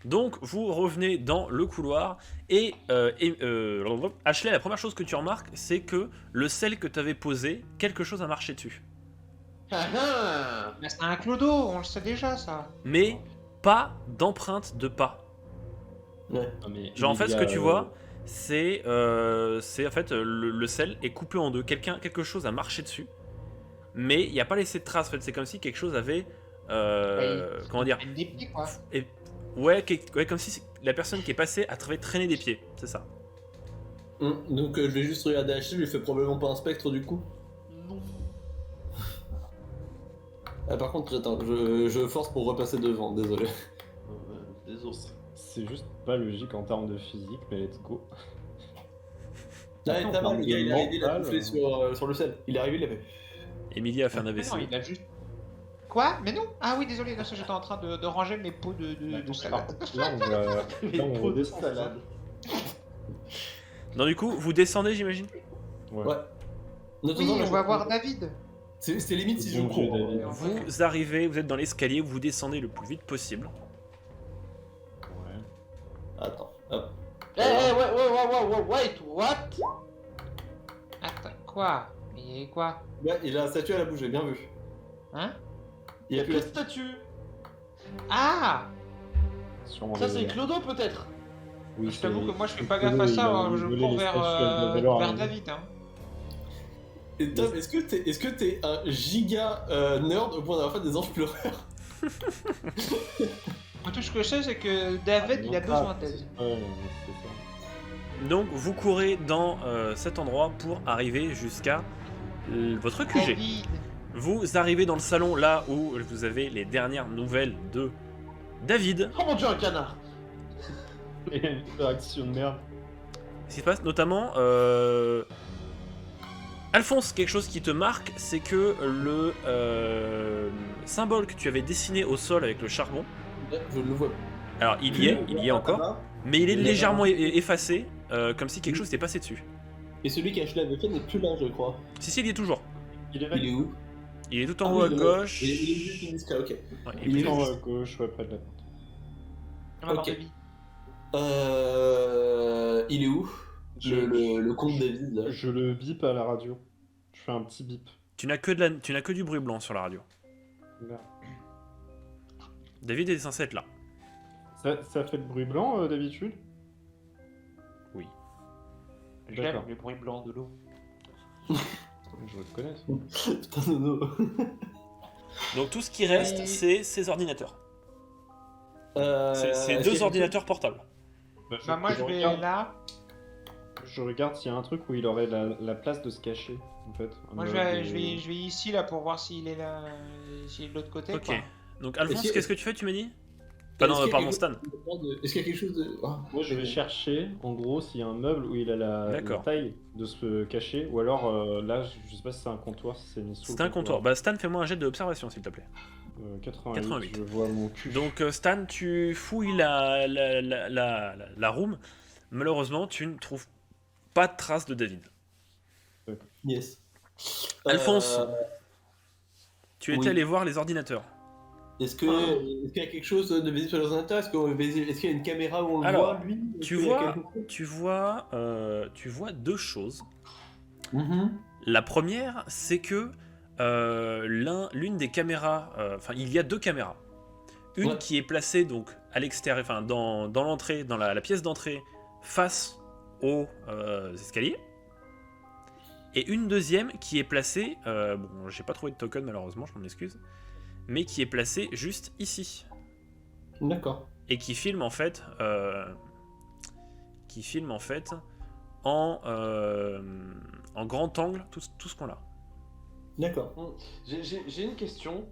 Donc vous revenez dans le couloir et Ashley, la première chose que tu remarques, c'est que le sel que tu avais posé, quelque chose a marché dessus. Ah ah. Mais c'est un clodo, on le sait déjà ça. Mais pas d'empreinte de pas. Ouais. Non, mais Genre en fait ce que tu Emilia, vois, c'est en fait le sel est coupé en deux. Quelque chose a marché dessus, mais il n'y a pas laissé de traces. En fait, c'est comme si quelque chose avait comment dire Des pieds, quoi. et, ouais, comme si la personne qui est passée a traîné des pieds. C'est ça. Donc je vais juste regarder Ashley, je lui fais probablement pas un spectre du coup. Non. Ah, par contre, attends, je force pour repasser devant, désolé. Désolé. c'est juste pas logique en termes de physique, mais let's go. Ah, Attends, t'as mal, le gars, il a aidé, il a mental, touffé sur le sel. Il est arrivé, il a fait. Emilie a fait un Mais AVC. non, il a juste. Quoi? Mais non. Ah oui, désolé, là, j'étais en train de ranger mes pots de salade. Là, on va. Là, on Trop de redescend. salade. Non, du coup, vous descendez, j'imagine. Ouais. Ouais. De toute Oui, façon, là, on va voir David. C'est limite si je Bon Dieu, cours. David. Vous arrivez, vous êtes dans l'escalier, vous descendez le plus vite possible. Ouais. Attends, hop. Wait, what? Attends, quoi? Mais quoi? Ouais, il a la statue, elle a bougé, bien vu. Hein? Il y a plus la Quelle statue? Ah! Sûrement Ça, des c'est voleurs. Clodo, peut-être? Oui, Je t'avoue c'est- que moi je fais c'est pas gaffe Clodo, à il ça, a hein, je volé cours les vers, statues à la valeur, vers hein. David. Hein. Et Tom, est-ce que t'es un giga nerd au point d'avoir fait des anges pleureurs? Moi, tout ce que je sais, c'est que David il a besoin d'aide. Ouais, c'est ça. Donc vous courez dans cet endroit pour arriver jusqu'à votre QG. David! Vous arrivez dans le salon là où vous avez les dernières nouvelles de David. Oh mon dieu, un canard! Il y a une réaction de merde. Ce qui se passe notamment, Alphonse, quelque chose qui te marque, c'est que le symbole que tu avais dessiné au sol avec le charbon, Je ne le vois alors il y est encore, mais il est légèrement effacé, comme si quelque chose s'était passé dessus. Et celui qu'Ashley avait fait n'est plus là, je crois. Si, il y est toujours. Il est Il est où? Il est tout en Ah haut oui, à il est là. gauche. Il est juste une escale, ok. Ouais, Il est puis- en haut à gauche, ouais, près de la porte. On va voir Ok. David. Il est où? Le comte David, là. Je le bip à la radio. Je fais un petit bip. Tu n'as que du bruit blanc sur la radio. Merde. David est censé être là. Ça fait le bruit blanc d'habitude? Oui. J'aime D'accord. le bruit blanc de l'eau. Je le connais. Putain, Nono. Donc tout ce qui reste, Et- c'est ces ordinateurs. C'est est-ce qu'il y deux a- ordinateurs portables. Bah, moi je vais regarde, là. je regarde s'il y a un truc où il aurait la place de se cacher, en fait. Moi je vais ici là pour voir s'il est là. S'il est de l'autre côté. Ok. Quoi. Donc Alphonse, Est-ce que- qu'est-ce que tu fais, tu m'as dit? Est-ce Pardon, qu'il y a pardon, quelque- Stan. Est-ce qu'il y a quelque chose de. Ah. Moi, je vais chercher, en gros, s'il y a un meuble où il a la D'accord. taille de se cacher, ou alors là, je sais pas si c'est un comptoir, si c'est mis sous. C'est un comptoir. Bah Stan, fais-moi un jet d'observation, s'il te plaît. 88, 88. je vois mon cul. Donc Stan, tu fouilles la room. Malheureusement, tu ne trouves pas de traces de David. Yes. Alphonse, tu étais oui. allé voir les ordinateurs. Est-ce qu'il y a quelque chose de visible sur l'ordinateur? Est-ce qu'il y a une caméra où on le Alors, voit, lui? Est-ce Tu qu'il y a vois, quelque chose tu vois deux choses. Mhm. La première, c'est que l'une des caméras, enfin il y a deux caméras. Une Ouais. qui est placée donc à l'extérieur, enfin dans l'entrée, dans la pièce d'entrée, face aux escaliers. Et une deuxième qui est placée, bon j'ai pas trouvé de token malheureusement, je m'en excuse, mais qui est placée juste ici. D'accord. Et qui filme en fait en grand angle tout ce qu'on a. D'accord. J'ai une question.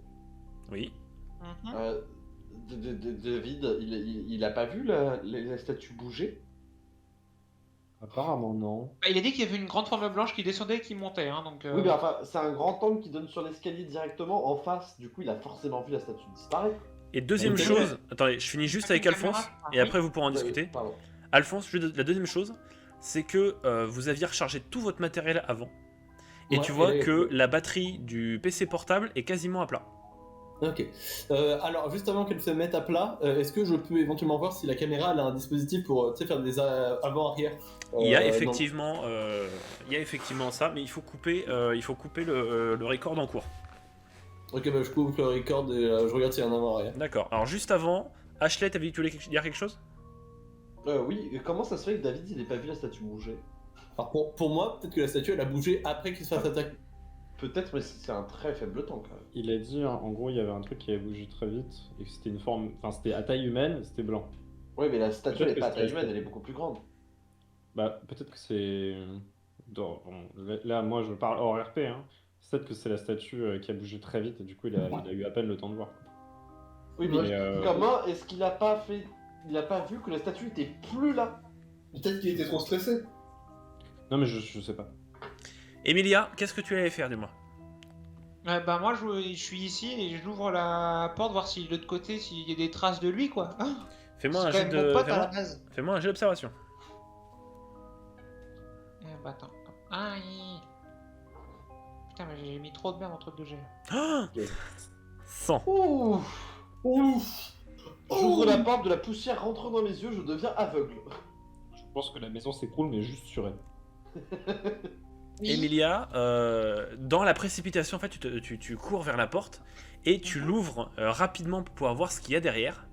Oui. Mhm. David, il a pas vu la statue bouger? Apparemment, non. Bah, il a dit qu'il y avait une grande forme blanche qui descendait et qui montait. Hein, donc, Oui, mais enfin, c'est un grand angle qui donne sur l'escalier directement en face. Du coup, il a forcément vu la statue disparaître. Et deuxième Une chose, attendez, je finis juste avec Une Alphonse caméra. et après vous pourrez en discuter. Pardon. Alphonse, la deuxième chose, c'est que vous aviez rechargé tout votre matériel avant. Et Ouais, tu vois et- que la batterie du PC portable est quasiment à plat. Ok. Alors, juste avant qu'elle se mette à plat, est-ce que je peux éventuellement voir si la caméra elle a un dispositif pour tu sais, faire des avant-arrière Il y a dans- effectivement, ça, mais il faut couper le record en cours. Ok, bah je coupe le record et je regarde s'il y a un avant-arrière. D'accord. Alors juste avant, Ashley, t'avais dit que tu voulais dire quelque chose? Oui, et comment ça se fait que David il ait pas vu la statue bouger? Alors pour moi, peut-être que la statue elle a bougé après qu'il se fasse attaquer. Peut-être, mais c'est un très faible temps quand même. Il a dit, en gros, il y avait un truc qui avait bougé très vite et que c'était une forme. Enfin, c'était à taille humaine, c'était blanc. Ouais, mais la statue Peut-être elle est que pas à c'est taille la humaine, statue. elle est beaucoup plus grande. Bah, peut-être que c'est. Bon, là, moi, je parle hors RP, hein. Peut-être que c'est la statue qui a bougé très vite et du coup, il a eu à peine le temps de voir. Oui, Mais, mais comment est-ce qu'il a pas fait. Il a pas vu que la statue était plus là? Peut-être qu'il était trop stressé. Non, mais je sais pas. Emilia, qu'est-ce que tu allais faire, dis-moi? Bah moi je suis ici et j'ouvre la porte voir si de l'autre côté s'il y a des traces de lui quoi. Ah, Fais-moi c'est un quand jet même mon pote à la de. base. Fais-moi un jet d'observation. Bah attends. Aïe. Putain mais j'ai mis trop de merde entre deux jets. Ah 100. Ouf! Ouf. J'ouvre la porte, de la poussière rentre dans mes yeux, je deviens aveugle. Je pense que la maison s'écroule, mais juste sur elle. Emilia, dans la précipitation, en fait, tu cours vers la porte et tu l'ouvres rapidement pour pouvoir voir ce qu'il y a derrière.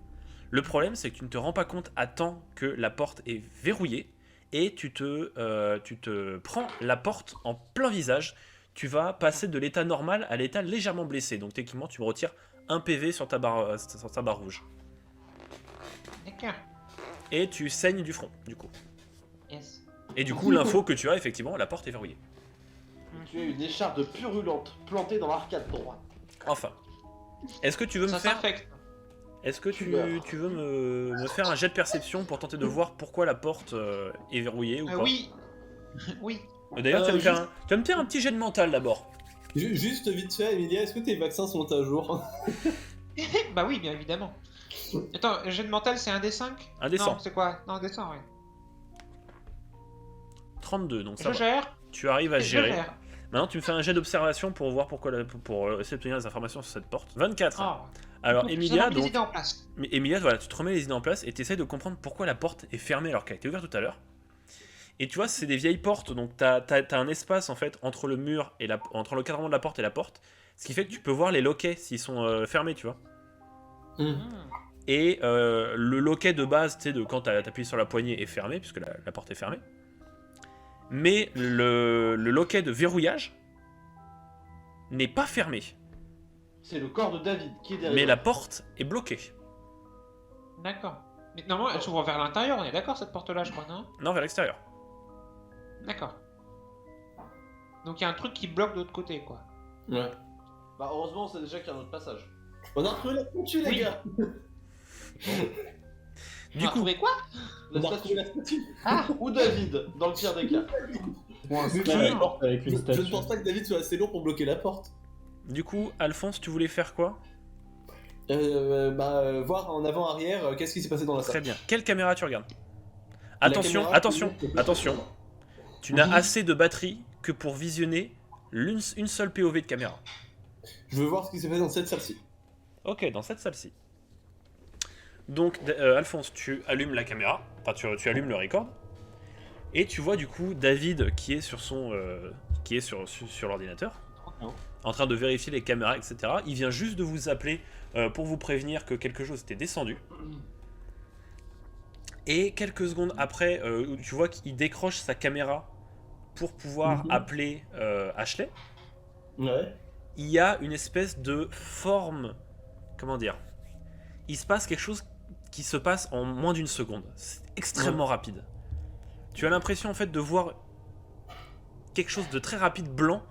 Le problème, c'est que tu ne te rends pas compte à temps que la porte est verrouillée et tu te prends la porte en plein visage. Tu vas passer de l'état normal à l'état légèrement blessé. Donc techniquement, tu me retires un PV sur ta barre rouge. D'accord. Et tu saignes du front, du coup. Yes. Et du coup, l'info que tu as, effectivement, la porte est verrouillée. Tu as une écharpe purulente plantée dans l'arcade droite. Enfin. Est-ce que tu veux me Ça faire... s'infecte. Est-ce que Tu meurs. tu veux me faire un jet de perception pour tenter de voir pourquoi la porte est verrouillée ou pas? Oui. Oui. D'ailleurs, tu vas me faire un petit jet de mental d'abord. Juste vite fait, Emilia, est-ce que tes vaccins sont à jour? Bah oui bien évidemment. Attends, jet de mental c'est un D5? Un D100. Non c'est quoi? Non D100 ouais. 32, donc ça Je va. gère. Tu arrives à Je gérer. gère. Maintenant, tu me fais un jet d'observation pour voir pourquoi pour essayer d'obtenir des informations sur cette porte. 24. Oh. Alors, Ça Emilia, remet les donc, idées en place. mais Emilia, voilà, tu te remets les idées en place et tu essaies de comprendre pourquoi la porte est fermée alors qu'elle a été ouverte tout à l'heure. Et tu vois, c'est des vieilles portes, donc t'as un espace en fait entre le mur et entre l'encadrement de la porte et la porte, ce qui fait que tu peux voir les loquets s'ils sont fermés, tu vois. Et le loquet de base, tu sais, de quand t'appuies sur la poignée est fermé, puisque la porte est fermée. Mais le loquet de verrouillage n'est pas fermé, C'est le corps de David qui est derrière. mais la porte est bloquée. D'accord. Mais normalement elle s'ouvre vers l'intérieur, on est d'accord cette porte là je crois, non? Non, vers l'extérieur. D'accord. Donc il y a un truc qui bloque de l'autre côté quoi. Ouais. Bah heureusement, c'est déjà qu'il y a un autre passage. On a retrouvé la statue, les Oui. gars. Du On a coup, trouvé quoi? La On a statue. retrouvé la statue. Ah. Ou David, dans le pire des cas. Mais La porte avec une je statue. ne pense pas que David soit assez lourd pour bloquer la porte. du coup, Alphonse, tu voulais faire quoi? Voir en avant-arrière qu'est-ce qui s'est passé dans la salle. Très bien. Quelle caméra tu regardes? La Attention, caméra, attention, attention. Tu n'as Mhm. assez de batterie que pour visionner une seule POV de caméra. Je veux voir ce qui s'est passé dans cette salle-ci. Ok, dans cette salle-ci. Donc, Alphonse, tu allumes la caméra, enfin tu allumes le record, et tu vois du coup David qui est sur son, qui est sur l'ordinateur, en train de vérifier les caméras, etc. Il vient juste de vous appeler pour vous prévenir que quelque chose était descendu. Et quelques secondes après, tu vois qu'il décroche sa caméra pour pouvoir appeler Ashley. Ouais. Il y a une espèce de forme, comment dire, il se passe quelque chose qui se passe en moins d'une seconde. C'est extrêmement rapide. Tu as l'impression en fait de voir quelque chose de très rapide blanc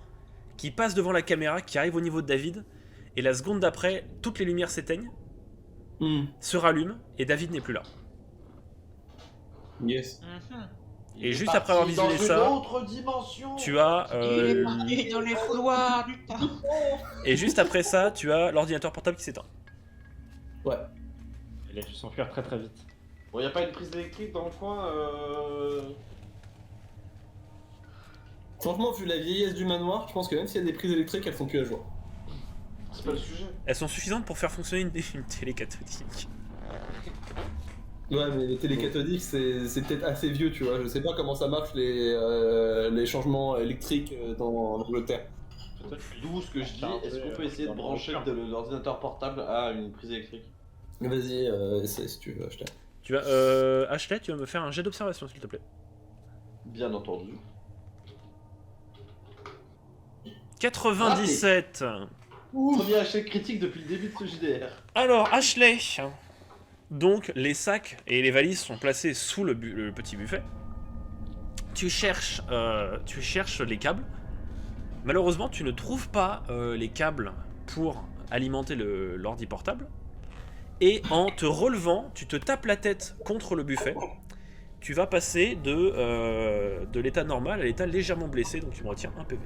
qui passe devant la caméra, qui arrive au niveau de David, et la seconde d'après, toutes les lumières s'éteignent, se rallument, et David n'est plus là. Yes. Mhm. Et juste après avoir visionné dans ça, une autre dimension. tu as Il est parti dans les couloirs du temps. et juste après ça, tu as l'ordinateur portable qui s'éteint. Ouais. Il a dû s'enfuir très très vite. Bon, y a pas une prise électrique dans le coin Franchement, vu la vieillesse du manoir, je pense que même s'il y a des prises électriques, elles sont plus à jour. C'est pas le sujet. Elles sont suffisantes pour faire fonctionner une télé cathodique. Ouais, mais les télécathodiques, c'est peut-être assez vieux, tu vois. Je sais pas comment ça marche les changements électriques en Angleterre. D'où ce que je dis, Putain, est-ce qu'on peut essayer de dans brancher le l'ordinateur portable à une prise électrique? Vas-y, essaie si tu veux, acheter. Tu vas, Ashley, tu vas me faire un jet d'observation, s'il te plaît. Bien entendu. 97. Premier échec critique depuis le début de ce JDR. Alors, Ashley. Donc, les sacs et les valises sont placés sous le petit buffet. Tu cherches les câbles. Malheureusement, tu ne trouves pas les câbles pour alimenter l'ordi portable. Et en te relevant, tu te tapes la tête contre le buffet. Tu vas passer de l'état normal à l'état légèrement blessé, donc tu me retiens un PV.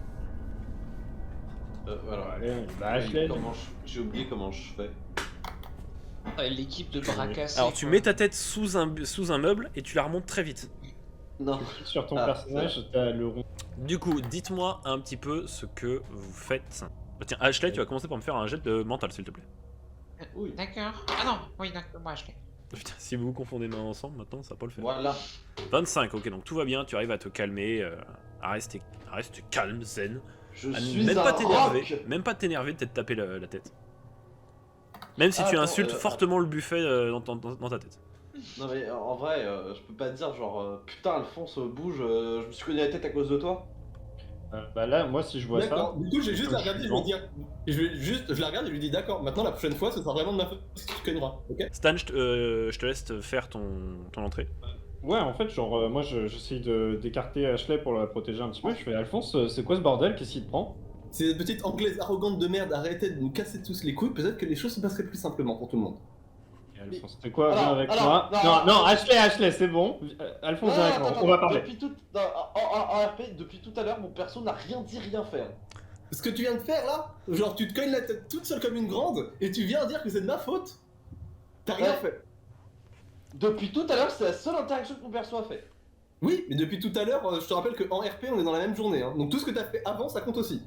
Alors, Allez, bah Ashley. j'ai oublié comment je fais. L'équipe de bras cassés. Alors tu quoi. mets ta tête sous un meuble et tu la remontes très vite. Non. Tu cliques sur ton Ah, personnage, t'as le rond. Du coup, dites-moi un petit peu ce que vous faites. Tiens, Ashley, tu vas commencer par me faire un jet de mental, s'il te plaît. Oui. D'accord. Ah non, oui, d'accord, moi je l'ai. Putain, si vous vous confondez main ensemble, maintenant, ça va pas le faire. Voilà. 25, ok, donc tout va bien, tu arrives à te calmer, à rester calme, zen. Je À suis même un pas t'énerver, rock. même pas t'énerver de t'être tapé la tête. Même si Ah, tu attends, insultes fortement le buffet dans ta tête. Non mais en vrai, je peux pas te dire genre putain Alphonse bouge, je me suis cogné la tête à cause de toi. Bah là, moi, si je vois ça. D'accord, du coup, j'ai juste comme la regarder et je je suis lui dire. Je la regarde et je lui dis d'accord, maintenant la prochaine fois, ce sera vraiment de ma faute si tu cogneras, ok? Stan, je te laisse faire ton entrée. Ouais, en fait, genre, moi, j'essaye d'écarter Ashley pour la protéger un petit peu. Je fais Alphonse, c'est quoi ce bordel? Qu'est-ce qu'il te prend? Ces petites anglaises arrogantes de merde, arrêtez de nous casser tous les couilles, peut-être que les choses se passeraient plus simplement pour tout le monde. Et Alphonse, c'était quoi? Viens Alors, avec alors, moi. non, Non, Ashley, c'est bon. Alphonse, viens avec moi. On va parler. Depuis tout, en RP, depuis tout à l'heure, mon perso n'a rien dit, rien fait. Ce que tu viens de faire là, genre tu te cognes la tête toute seule comme une grande et tu viens dire que c'est de ma faute. T'as rien Ouais. fait. Depuis tout à l'heure, c'est la seule interaction que mon perso a fait. Oui, mais depuis tout à l'heure, je te rappelle qu'en RP on est dans la même journée, hein. Donc tout ce que t'as fait avant ça compte aussi.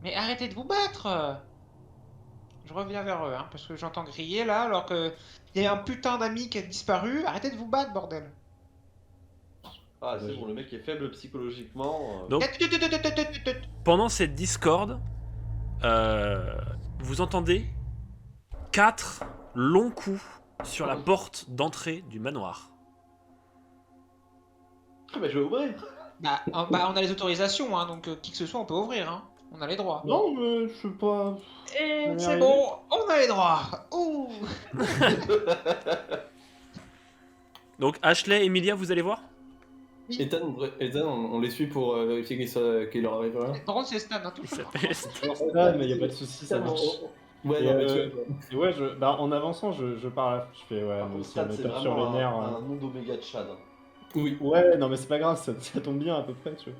Mais arrêtez de vous battre. Je reviens vers eux, hein, parce que j'entends griller là, alors que il y a un putain d'ami qui a disparu. Arrêtez de vous battre, bordel. Ah, c'est Ouais, bon, le mec est faible psychologiquement. Donc, pendant cette discorde, vous entendez 4 longs coups sur la porte d'entrée du manoir. Ah, bah je vais ouvrir. Bah, on a les autorisations, hein, donc qui que ce soit, on peut ouvrir. Hein. On a les droits. Non, mais je sais pas. Et On est c'est arrivé. bon, on a les droits. Ouh. Donc Ashley, Emilia, vous allez voir? Ethan, on les suit pour vérifier qu'il leur arrive rien. Par contre, c'est Stan, hein, tout Il le temps. s'appelle... Ah, mais y a pas de soucis, ça marche. Ouais, Et, non, mais et ouais, en avançant, je parle. Je fais, ouais, Par mais contre, si on Stade, me c'est tape sur les vraiment nerfs. un nom d'Oméga de Chad. oui. Ouais, non, mais c'est pas grave, ça tombe bien à peu près, tu vois.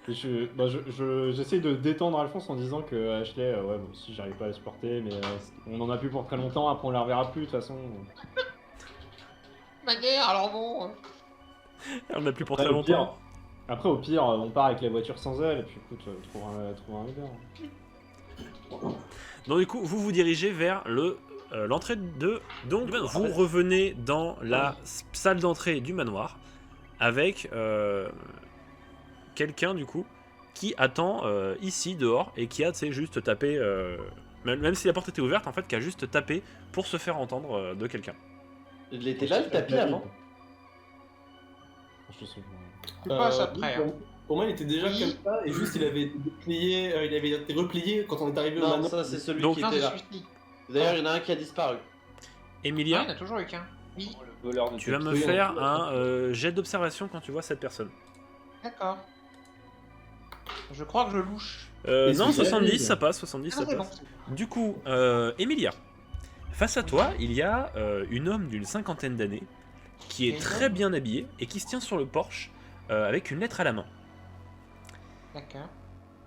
Et j'essaye de détendre Alphonse en disant que Ashley, ouais, moi aussi j'arrive pas à la supporter, mais on en a plus pour très longtemps, après on la reverra plus de toute façon. Ma guerre, alors bon. On n'a plus pour Ouais, très au pire. longtemps. Après, au pire, on part avec la voiture sans elle, et puis écoute, trouver un leader. Donc du coup, vous vous dirigez vers l'entrée de... Donc vous revenez dans la salle d'entrée du manoir avec quelqu'un du coup qui attend ici dehors et qui a, tu sais, juste tapé... même si la porte était ouverte, en fait, qui a juste tapé pour se faire entendre de quelqu'un. Il était là le tapis avant. Je sais pas. Je passe après. oui, Hein. pour moi, il était déjà Oui. comme ça et juste il avait déplié, il avait été replié quand on est arrivé au Non, manoir. ça c'est celui Donc- qui Non, était c'est là. celui-ci. D'ailleurs, il y en a un qui a disparu. Ah, Emilia, il y en a toujours eu qu'un. Oui, Le voleur de tu vas me Oui, faire on- un jet d'observation quand tu vois cette personne. d'accord. Je crois que je louche. Est-ce Non, que c'est 70, valide ça passe, 70, Ah, ça non, c'est bon. passe. Du coup, Emilia, face à toi, il y a une homme d'une 50aine d'années qui est Et très donc bien habillée et qui se tient sur le porche avec une lettre à la main. D'accord.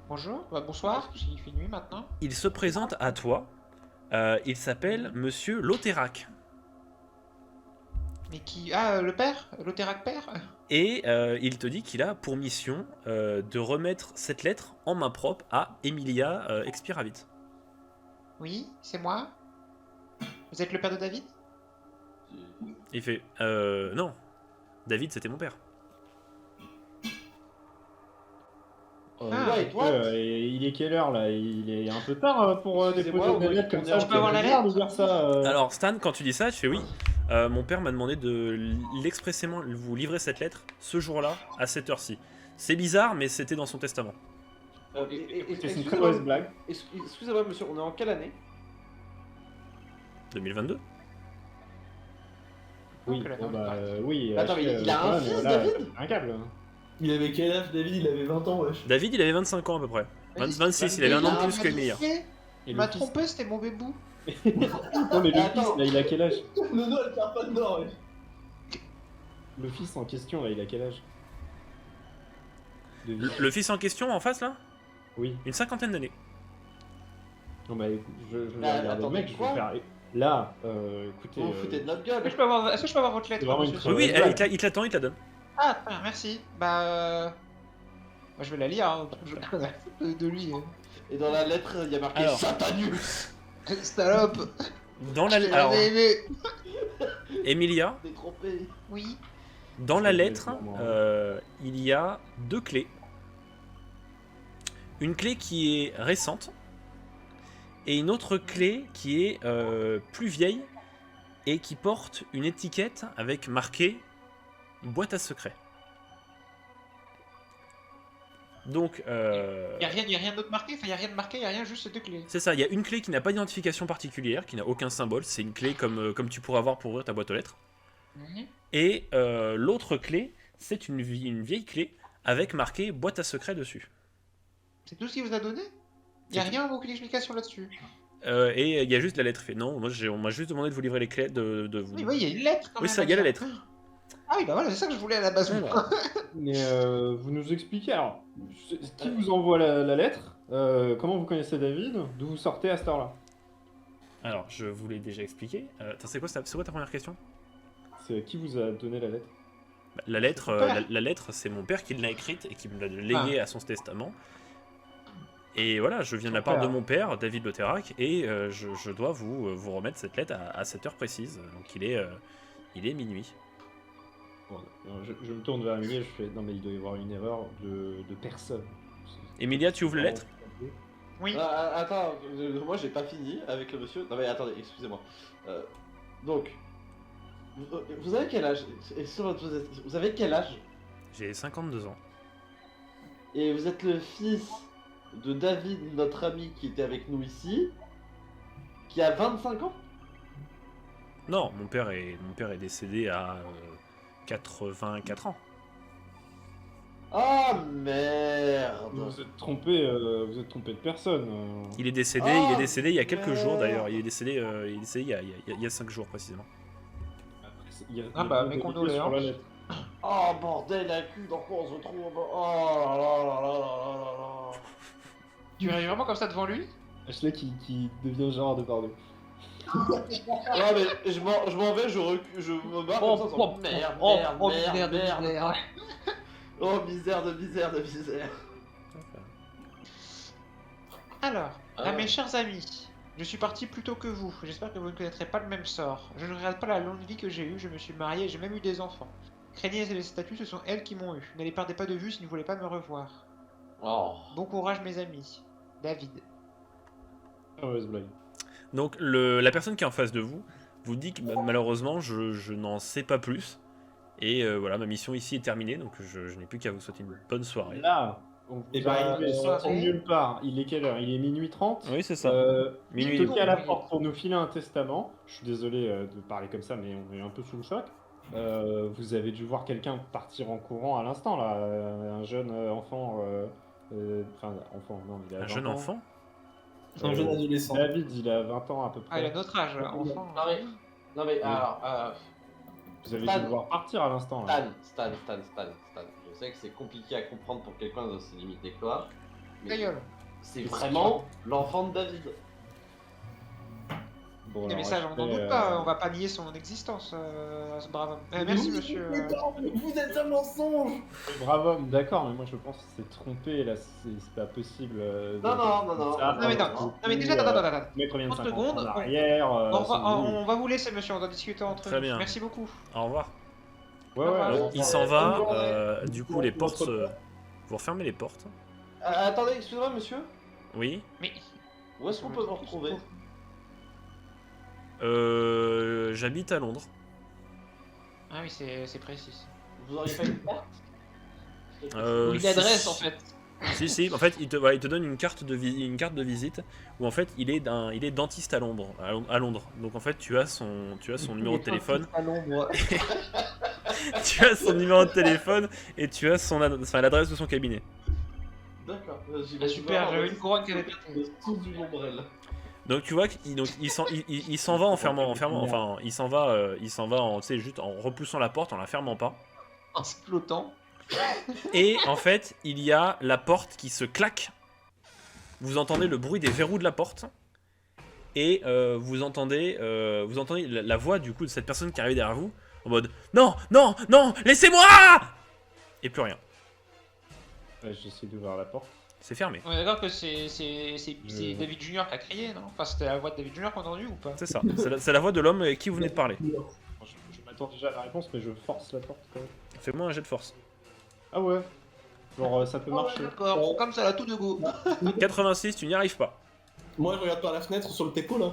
Bonjour, bah, bonsoir, il fait nuit maintenant. Il se présente à toi. Il s'appelle Monsieur Lothérac. Mais qui. Ah, le père Lothérac père. Et il te dit qu'il a pour mission de remettre cette lettre en main propre à Emilia Expiravit. Oui, c'est moi. Vous êtes le père de David? Il fait non. David, c'était mon père. Wait, what? Il est quelle heure là? Il est un peu tard pour Excusez-moi, déposer on une lettre est- comme on est ça. en- Je peux avoir la bizarre de lettre dire ça. Alors Stan, quand tu dis ça, tu fais oui. Mon père m'a demandé de l'expressément vous livrer cette lettre ce jour-là à cette heure-ci. C'est bizarre, mais c'était dans son testament. C'est une très mauvaise blague. Excusez-moi, monsieur, on est en quelle année? 2022. Oui, Ok, bon, d'accord. oui. Attends, mais il a quand un même, fils, là, David? c'est un câble. Il avait quel âge, David? Il avait 20 ans, wesh. David, il avait 25 ans à peu près. 26, il avait un an de plus que Emilia. Et Il le m'a fils- trompé, c'était mon bébou. Non, mais le Attends. fils, là, il a quel âge? Nono, elle perd pas de nord, wesh. Le fils en question, là, il a quel âge? De vie. Le fils en question en face là, Oui. une cinquantaine d'années. Non, bah écoute, je vais Bah, regarder le attendez, mec, je vais quoi faire. Là, écoutez. Vous vous foutez de notre gueule. Est-ce que je peux avoir votre lettre, C'est vraiment une monsieur très- Oui, ouais. il te l'attend, il te la donne. Ah, très bien, merci. Bah, moi, je vais la lire, hein. Je de lui. Et dans la lettre, il y a marqué Alors. Satanus. Salope. Dans la Je alors, l'avais aimé. Emilia, T'es trompé. Oui. dans la C'est lettre, vraiment- il y a deux clés. Une clé qui est récente et une autre clé qui est plus vieille et qui porte une étiquette avec marqué boîte à secret. Donc, Y a rien d'autre marqué, enfin y a rien de marqué, y a rien, juste ces deux clés. c'est ça, il y a une clé qui n'a pas d'identification particulière, qui n'a aucun symbole, c'est une clé comme tu pourras avoir pour ouvrir ta boîte aux lettres. Et l'autre clé, c'est une vieille clé avec marqué boîte à secret dessus. C'est tout ce qu'il vous a donné? Y a C'est rien, aucune explication là-dessus. Et il y a juste la lettre fait. Non, moi on m'a juste demandé de vous livrer les clés de vous. Oui, oui, y a une lettre quand Oui, même. ça, à y a la dire. lettre. Ah oui, bah voilà, c'est ça que je voulais à la base. Voilà. Mais vous nous expliquez alors, qui vous envoie la lettre? Comment vous connaissez David? D'où vous sortez à cette heure-là? Alors, je vous l'ai déjà expliqué. Attends, c'est quoi ta première question? C'est qui vous a donné la lettre? Bah, la lettre, C'est ton père. la lettre, c'est mon père qui l'a écrite et qui me l'a léguée à son testament. Et voilà, je viens de la part de mon père, David Le Terrac, et je dois vous remettre cette lettre à cette heure précise. Donc il est minuit. Bon, je me tourne vers Emilia, je fais non mais il doit y avoir une erreur de personne. Emilia, tu ouvres la lettre? Oui. Attends, moi j'ai pas fini avec le monsieur. Non mais attendez, excusez-moi. Donc, vous avez quel âge? Vous avez quel âge? J'ai 52 ans. Et vous êtes le fils de David, notre ami qui était avec nous ici, qui a 25 ans? Non, mon père est décédé à 84 ans. Ah merde! Vous êtes trompé de personne. Il est décédé il y a quelques jours d'ailleurs. Il est décédé il y a 5 jours précisément. Il y a Ah bah, deux mes détails condoléances. sur la lettre. Oh bordel la cul, dans quoi on se retrouve? Oh là là là là là là là. Tu réagis vraiment comme ça devant lui? Ashley qui devient Gérard Depardieu. Non mais je m'en vais, je me barre comme ça, sans... merde, merde, merde, merde. Oh misère de misère de misère. Alors, Ah. à mes chers amis, je suis parti plus tôt que vous. J'espère que vous ne connaîtrez pas le même sort. Je ne regrette pas la longue vie que j'ai eue, je me suis marié et j'ai même eu des enfants. Craignez les statues, ce sont elles qui m'ont eu. Ne les perdez pas de vue si vous ne voulez pas me revoir. Oh. Bon courage mes amis. David. Mauvaise blague. Donc la personne qui est en face de vous vous dit que malheureusement je n'en sais pas plus. Et voilà, ma mission ici est terminée, donc je n'ai plus qu'à vous souhaiter une bonne soirée. Là, on Et vous bah, arrivez soirée. sans nulle part. Il est quelle heure? Il est minuit 30. Oui, c'est ça. Minuit. Toquez à la porte pour nous filer un testament. Je suis désolé de parler comme ça, mais on est un peu sous le choc. Vous avez dû voir quelqu'un partir en courant à l'instant, là. Un jeune enfant. Enfin, enfant, non, il a Un 20 jeune ans. enfant? Un jeune adolescent. David, il a 20 ans à peu Ah, il près. a notre âge, enfant. Non mais Oui. alors, Vous avez Stan. dû le voir partir à l'instant, là. Stan. Je sais que c'est compliqué à comprendre pour quelqu'un d'aussi limité que toi. Ta gueule. C'est vraiment l'enfant de David. Bon, Mais alors, ça, j'en Ashley, doute pas, on va pas nier son existence à ce brave homme. Merci, monsieur. Vous êtes un mensonge. Bravo homme, d'accord, mais moi je pense que c'est trompé là, c'est pas possible. Non. Ça, Non, mais non, non, mais déjà, attends. Le mec revient de 30 50 ans secondes, en arrière. On va vous laisser, monsieur, on doit discuter entre Très nous. bien. Merci beaucoup. Au revoir. Ouais, ouais. Il s'en va. Du coup, les portes. Vous refermez les portes. Attendez, excusez-moi, monsieur. Oui. Mais. Où est-ce qu'on peut vous retrouver? J'habite à Londres. Ah oui, c'est précis. Vous auriez pas une carte? Une adresse en fait. Si, en fait, il te donne une carte de visite où en fait il est dentiste à Londres, Donc en fait, tu as son numéro de téléphone. Tu as son numéro de téléphone et tu as l'adresse de son cabinet. D'accord. Ah, super, j'avais une couronne qui avait pété. Sous du ombrelle. Donc tu vois qu'il s'en va en fermant, enfin il s'en va en, tu sais, juste en repoussant la porte, en la fermant pas. En flottant. Et en fait, il y a la porte qui se claque. Vous entendez le bruit des verrous de la porte. Et vous entendez la voix du coup de cette personne qui arrive derrière vous en mode non, laissez-moi. Et plus rien. J'essaie d'ouvrir la porte. C'est fermé. On est d'accord que c'est David Junior qui a crié, non? Enfin, c'était la voix de David Junior qu'on a entendue ou pas? C'est ça. C'est la voix de l'homme avec qui vous venez de parler. Je m'attends déjà à la réponse, mais je force la porte quand même. Fais-moi un jet de force. Ah ouais. Genre ça peut marcher. D'accord, comme ça là, tout de go. 86, tu n'y arrives pas. Moi, je regarde par la fenêtre sur le teco là.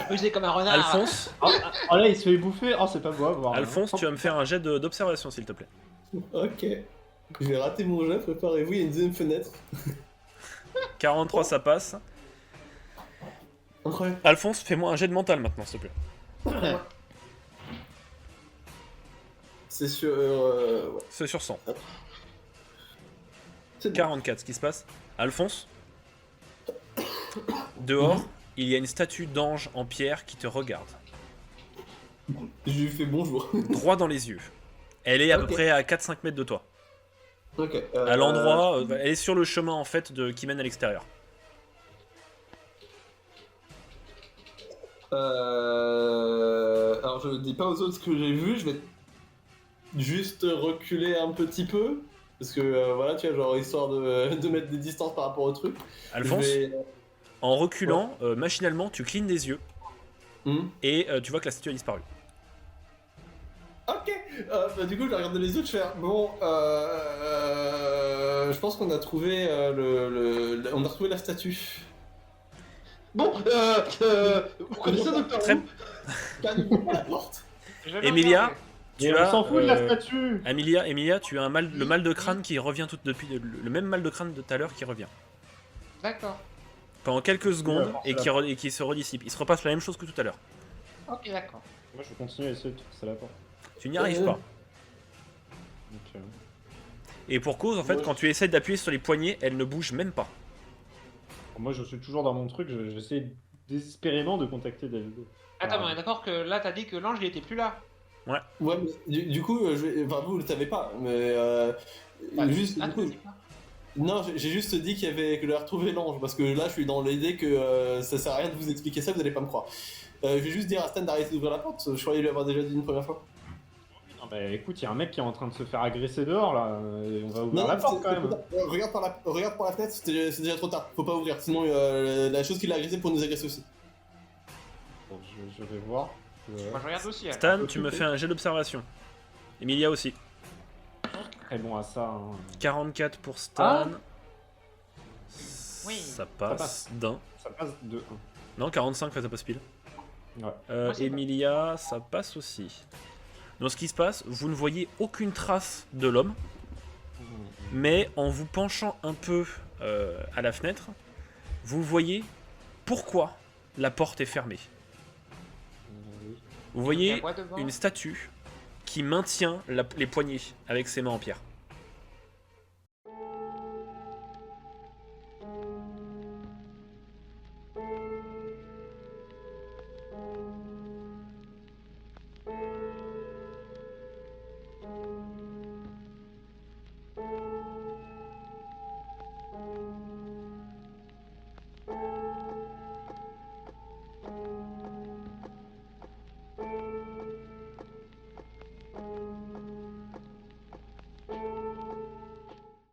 Rusé comme un renard. Alphonse, Oh là il se fait bouffer. Oh c'est pas beau à voir. Alphonse, tu vas me faire un jet d'observation s'il te plaît. Ok. Je vais rater mon jet, préparez-vous, il y a une deuxième fenêtre. 43, ça passe. Incroyable. Alphonse, fais-moi un jet de mental maintenant, s'il te plaît. C'est sur. Ouais. C'est sur 100. C'est bon. 44, ce qui se passe. Alphonse, dehors, il y a une statue d'ange en pierre qui te regarde. Je lui fais bonjour. Droit dans les yeux. Elle est à peu Ok. près à 4-5 mètres de toi. Ok. À l'endroit, elle est sur le chemin en fait qui mène à l'extérieur. Alors je dis pas aux autres ce que j'ai vu, je vais juste reculer un petit peu. Parce que voilà, tu vois, genre histoire de mettre des distances par rapport au truc. Alphonse, Je vais... en reculant, machinalement, tu clignes des yeux Hmm. et tu vois que la statue a disparu. Ok, bah, du coup je vais regarder les autres, je vais faire bon, je pense qu'on a trouvé on a retrouvé la statue. Bon, vous connaissez Docteur Très- Who? Calme la porte. Emilia, Et on s'en fout de la statue. Emilia, tu as le mal de crâne qui revient depuis le même mal de crâne de tout à l'heure qui revient. D'accord. Pendant quelques secondes Ouais, et qui se redissipe. Il se repasse la même chose que tout à l'heure. Ok, d'accord. Moi je continue à essayer de forcer la porte. Tu n'y arrives pas. Donc, Et pour cause, en fait, Ouais. quand tu essaies d'appuyer sur les poignets, elle ne bouge même pas. moi je suis toujours dans mon truc, j'essaie désespérément de contacter David. Attends, mais on est d'accord que là, t'as dit que l'ange, il était plus là. Ouais, mais du coup, enfin vous le savez pas, mais juste. Ah, Du tu coup, dis pas. non, j'ai juste dit que j'avais retrouvé l'ange, parce que là je suis dans l'idée que ça sert à rien de vous expliquer ça, vous allez pas me croire. Je vais juste dire à Stan d'arrêter d'ouvrir la porte, je croyais lui avoir déjà dit une première fois. Non bah écoute, il y a un mec qui est en train de se faire agresser dehors là, et on va ouvrir la porte quand même. Regarde par la fenêtre, c'est déjà trop tard, faut pas ouvrir, sinon la chose qui l'a agressé pour nous agresser aussi. Bon, je vais voir. Moi, je regarde aussi. alors. Stan, tu me fais un jet d'observation. Emilia aussi. Très bon à ça. Hein. 44 pour Stan. Ah. Oui. Ça passe passe. d'un. Ça passe de 1. Non, 45, ça passe pile. Ouais. Moi, c'est Emilia, ça passe aussi. Donc ce qui se passe, vous ne voyez aucune trace de l'homme, mais en vous penchant un peu à la fenêtre, vous voyez pourquoi la porte est fermée. Vous Il y a voyez quoi devant une statue qui maintient les poignées avec ses mains en pierre.